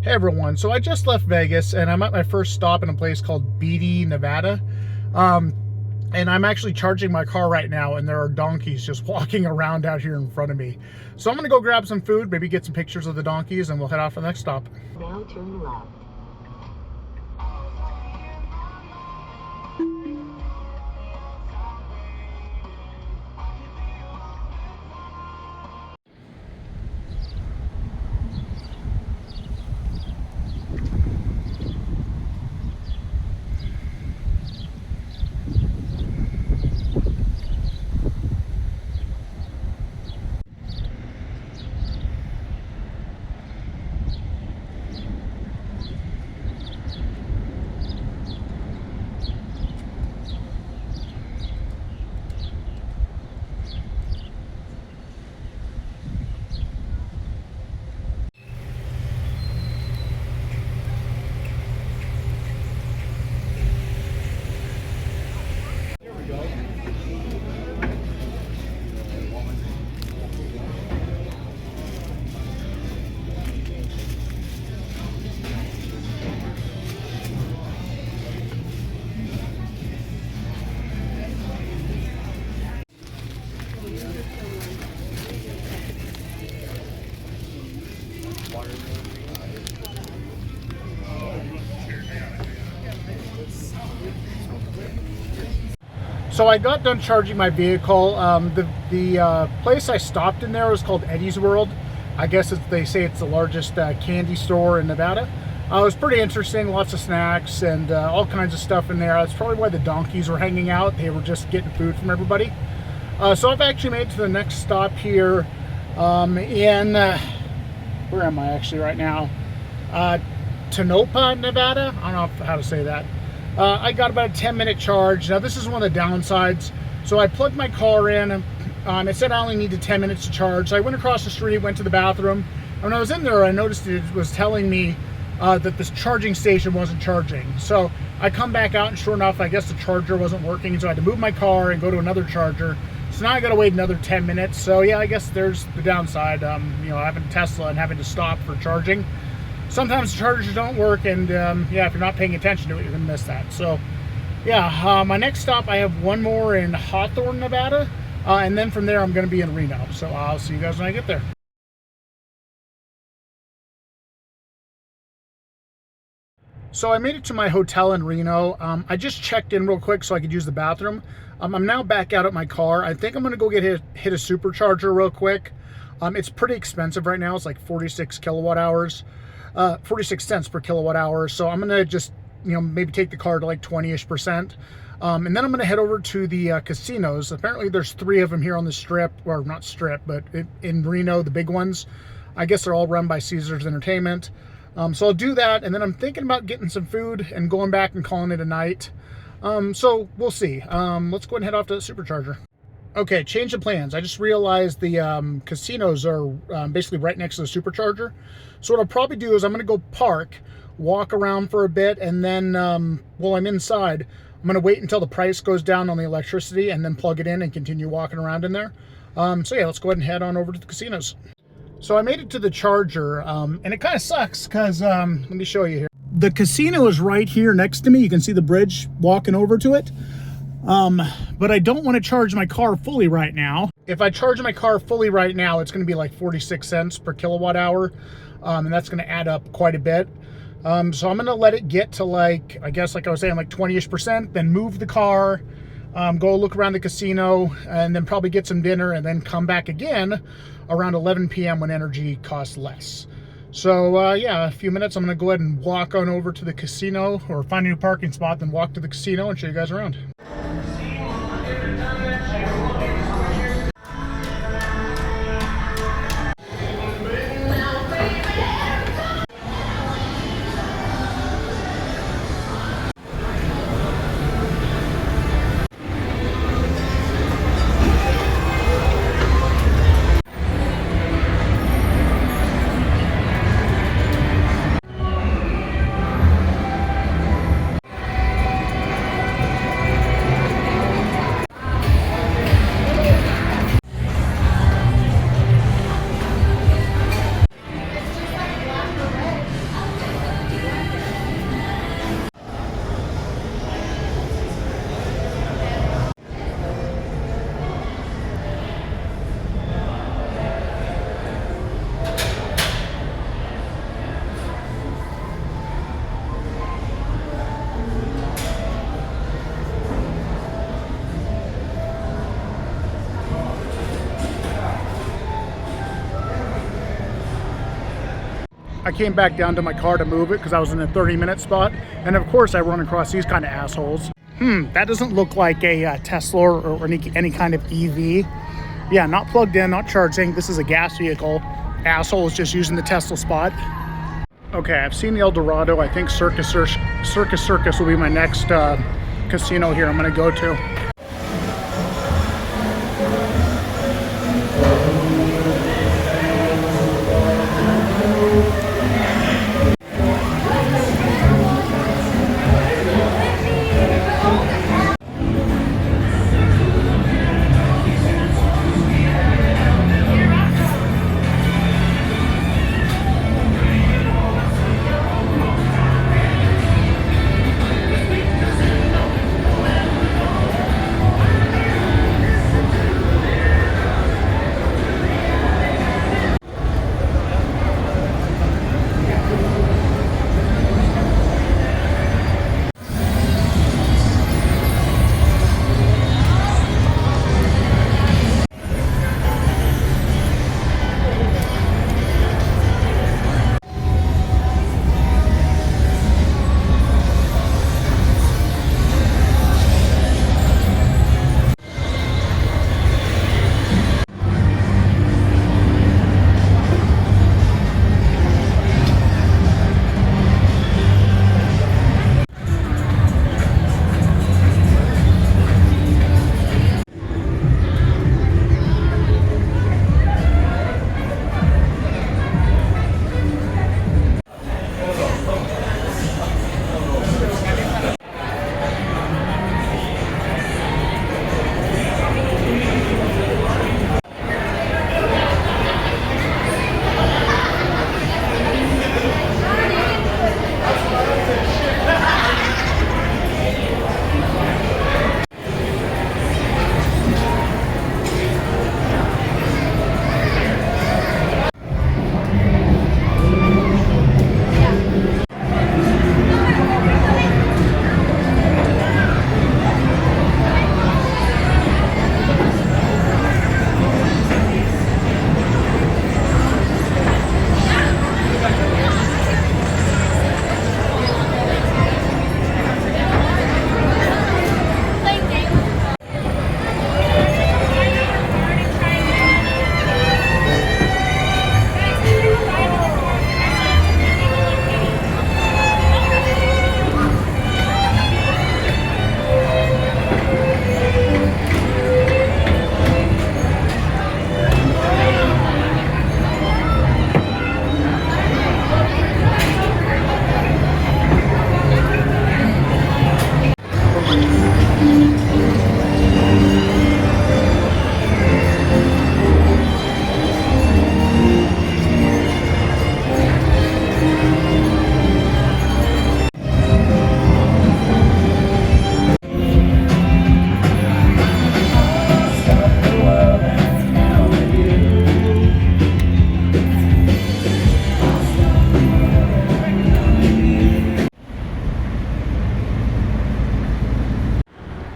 Hey everyone, so I just left Vegas and I'm at my first stop in a place called Beatty, Nevada. And I'm actually charging my car right now and there are donkeys just walking around out here in front of me. So I'm gonna go grab some food, maybe get some pictures of the donkeys, and we'll head off to the next stop. Now turn left. So I got done charging my vehicle. The place I stopped in there was called Eddie's World. I guess they say it's the largest candy store in Nevada. It was pretty interesting, lots of snacks and all kinds of stuff in there. That's probably why the donkeys were hanging out. They were just getting food from everybody. So I've actually made it to the next stop here where am I actually right now? Tonopah, Nevada? I don't know how to say that. I got about a 10-minute charge. Now this is one of the downsides. So I plugged my car in. It said I only needed 10 minutes to charge. So I went across the street, went to the bathroom. And when I was in there, I noticed it was telling me that this charging station wasn't charging. So I come back out and sure enough, I guess the charger wasn't working. So I had to move my car and go to another charger. So now I got to wait another 10 minutes. So yeah, I guess there's the downside. Having a Tesla and having to stop for charging. Sometimes the chargers don't work, and yeah, if you're not paying attention to it, you're gonna miss that. So yeah, my next stop, I have one more in Hawthorne, Nevada, and then from there I'm gonna be in Reno. So I'll see you guys when I get there. So I made it to my hotel in Reno. I just checked in real quick so I could use the bathroom. I'm now back out at my car. I think I'm gonna go hit a supercharger real quick. It's pretty expensive right now. It's like 46 kilowatt hours. 46 cents per kilowatt hour. So I'm gonna just, maybe take the car to like 20-ish%. And then I'm gonna head over to the casinos. Apparently there's 3 of them here on the strip, or not strip, but in Reno, the big ones. I guess they're all run by Caesars Entertainment. So I'll do that. And then I'm thinking about getting some food and going back and calling it a night. So we'll see. Let's go ahead and head off to the supercharger. Okay, change of plans. I just realized the casinos are basically right next to the supercharger. So what I'll probably do is I'm going to go park, walk around for a bit, and then while I'm inside, I'm going to wait until the price goes down on the electricity and then plug it in and continue walking around in there. So yeah, let's go ahead and head on over to the casinos. So I made it to the charger, and it kind of sucks because, let me show you here. The casino is right here next to me. You can see the bridge walking over to it. But I don't want to charge my car fully right now. If I charge my car fully right now, it's going to be like 46 cents per kilowatt hour. And that's going to add up quite a bit. So I'm going to let it get to like, I guess like I was saying, like 20-ish%, then move the car, go look around the casino, and then probably get some dinner, and then come back again around 11 p.m. when energy costs less. So yeah, a few minutes, I'm going to go ahead and walk on over to the casino, or find a new parking spot, then walk to the casino and show you guys around. I came back down to my car to move it because I was in a 30-minute spot. And of course I run across these kind of assholes. That doesn't look like a Tesla or any kind of EV. Yeah, not plugged in, not charging. This is a gas vehicle. Asshole is just using the Tesla spot. Okay, I've seen the El Dorado. I think Circus will be my next casino here I'm gonna go to.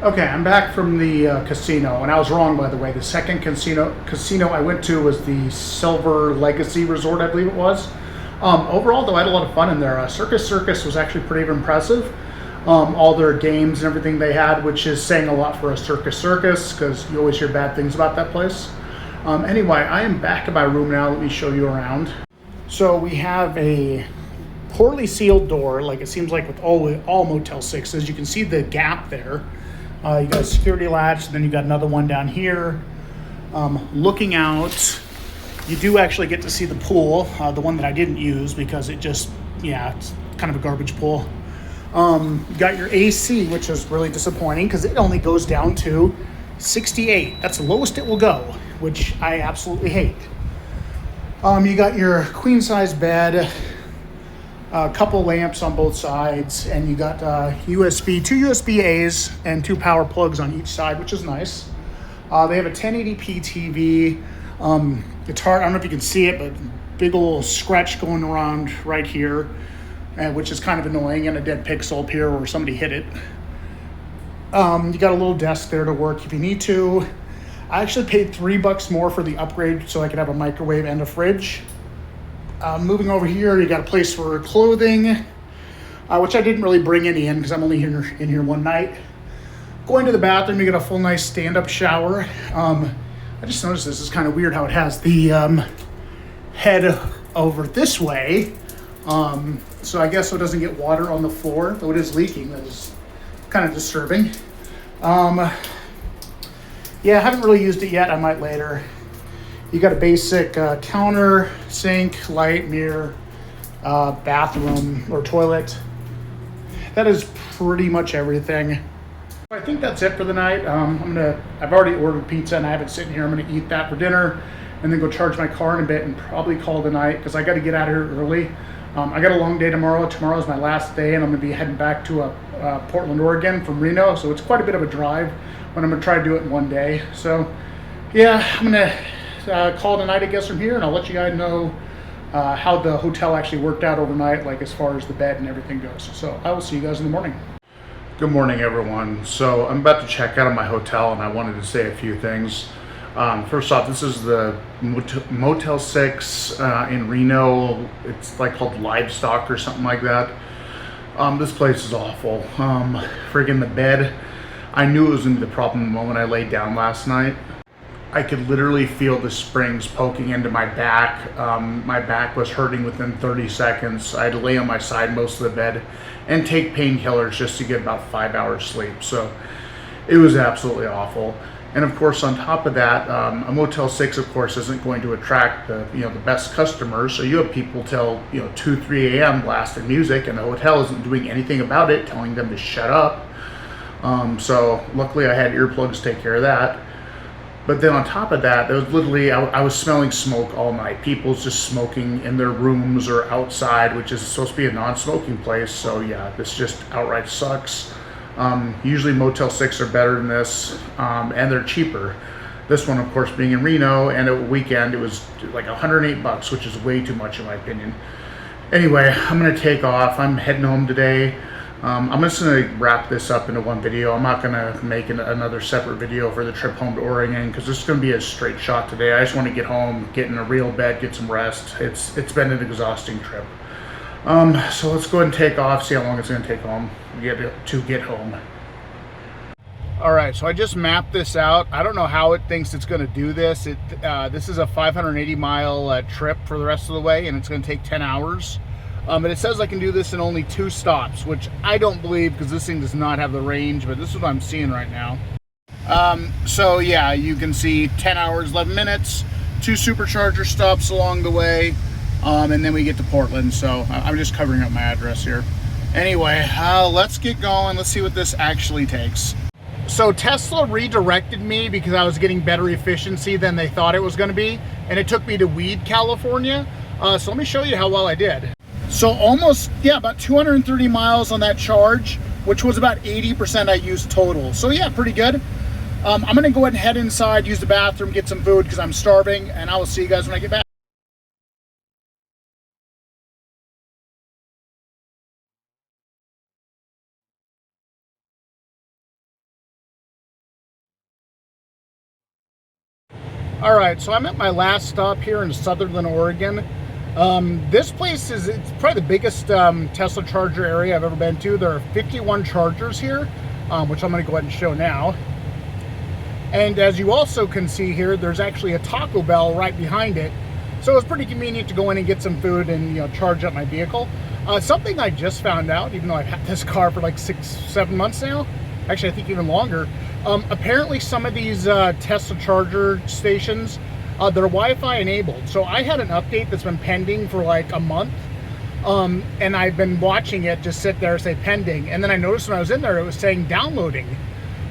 Okay, I'm back from the casino, and I was wrong, by the way. The second casino I went to was the Silver Legacy Resort, I believe it was. Overall, though, I had a lot of fun in there. Circus was actually pretty impressive. All their games and everything they had, which is saying a lot for a circus, because you always hear bad things about that place. Anyway, I am back in my room now. Let me show you around. So we have a poorly sealed door, like it seems like with all Motel 6s. You can see the gap there. You got a security latch, then you got another one down here. Looking out, you do actually get to see the pool, the one that I didn't use because it's kind of a garbage pool. You got your AC, which is really disappointing because it only goes down to 68. That's the lowest it will go, which I absolutely hate. You got your queen size bed, a couple lamps on both sides, and you got two USB A's and two power plugs on each side, which is nice. They have a 1080p TV. It's hard, I don't know if you can see it, but big old scratch going around right here, which is kind of annoying, and a dead pixel up here where somebody hit it. You got a little desk there to work if you need to. I actually paid $3 more for the upgrade so I could have a microwave and a fridge. Moving over here, you got a place for clothing, which I didn't really bring any in because I'm only in here one night. Going to the bathroom, you get a full nice stand-up shower. I just noticed this is kind of weird how it has the head over this way. So I guess so it doesn't get water on the floor, though it is leaking. That is kind of disturbing. Yeah, I haven't really used it yet. I might later. You got a basic counter, sink, light, mirror, bathroom or toilet. That is pretty much everything. I think that's it for the night. I've already ordered pizza and I have it sitting here. I'm gonna eat that for dinner and then go charge my car in a bit and probably call it a night because I got to get out of here early. I got a long day tomorrow. Tomorrow's my last day and I'm gonna be heading back to Portland, Oregon from Reno. So it's quite a bit of a drive, but I'm gonna try to do it in one day. So yeah, I'm gonna call it a night, I guess, from here, and I'll let you guys know how the hotel actually worked out overnight, like as far as the bed and everything goes. So I will see you guys in the morning. Good morning, everyone. So I'm about to check out of my hotel and I wanted to say a few things. First off, this is the Motel 6 in Reno. It's like called Livestock or something like that. This place is awful. Friggin' the bed. I knew it was gonna be the problem the moment I laid down last night. I could literally feel the springs poking into my back. My back was hurting within 30 seconds. I had to lay on my side most of the bed and take painkillers just to get about 5 hours sleep. So it was absolutely awful. And of course, on top of that, a Motel 6, of course, isn't going to attract the best customers. So you have people till 2, 3 a.m. blasting music, and the hotel isn't doing anything about it, telling them to shut up. So luckily, I had earplugs to take care of that. But then on top of that, there was literally, I was smelling smoke all night. People's just smoking in their rooms or outside, which is supposed to be a non-smoking place. So yeah, this just outright sucks. Usually Motel 6 are better than this, and they're cheaper. This one, of course, being in Reno, and a weekend, it was like $108, which is way too much in my opinion. Anyway, I'm gonna take off. I'm heading home today. I'm just gonna wrap this up into one video. I'm not gonna make another separate video for the trip home to Oregon because this is gonna be a straight shot today. I just want to get home, get in a real bed, get some rest. It's been an exhausting trip. So let's go ahead and take off, see how long it's gonna take to get home. All right, so I just mapped this out. I don't know how it thinks it's gonna do this. This is a 580-mile trip for the rest of the way, and it's gonna take 10 hours. But it says I can do this in only 2 stops, which I don't believe because this thing does not have the range, but this is what I'm seeing right now. So yeah, you can see 10 hours, 11 minutes, 2 supercharger stops along the way, and then we get to Portland. So I'm just covering up my address here. Anyway, let's get going. Let's see what this actually takes. So Tesla redirected me because I was getting better efficiency than they thought it was going to be, and it took me to Weed, California. So let me show you how well I did. So almost, yeah, about 230 miles on that charge, which was about 80% I used total. So yeah, pretty good. I'm gonna go ahead and head inside, use the bathroom, get some food because I'm starving, and I will see you guys when I get back. All right, so I'm at my last stop here in Southern Oregon. This place it's probably the biggest Tesla charger area I've ever been to. There are 51 chargers here, which I'm going to go ahead and show now. And as you also can see here, there's actually a Taco Bell right behind it. So it's pretty convenient to go in and get some food and charge up my vehicle. Something I just found out, even though I've had this car for like 6-7 months now, actually I think even longer. Apparently some of these Tesla charger stations, they're Wi-Fi enabled. So I had an update that's been pending for like a month, and I've been watching it just sit there say pending, and then I noticed when I was in there it was saying downloading.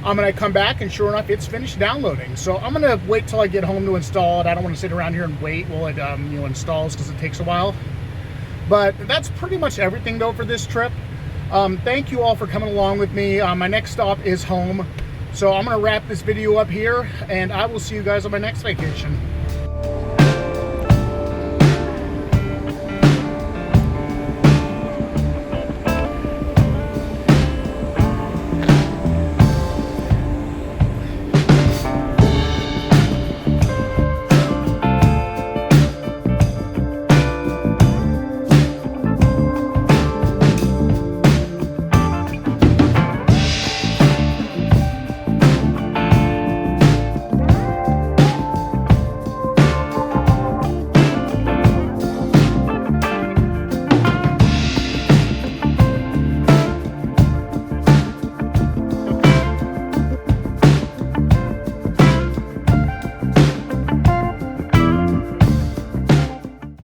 And I come back and sure enough it's finished downloading. So I'm gonna wait till I get home to install it. I don't want to sit around here and wait while it installs because it takes a while. But that's pretty much everything though for this trip. Thank you all for coming along with me. My next stop is home. So I'm gonna wrap this video up here and I will see you guys on my next vacation.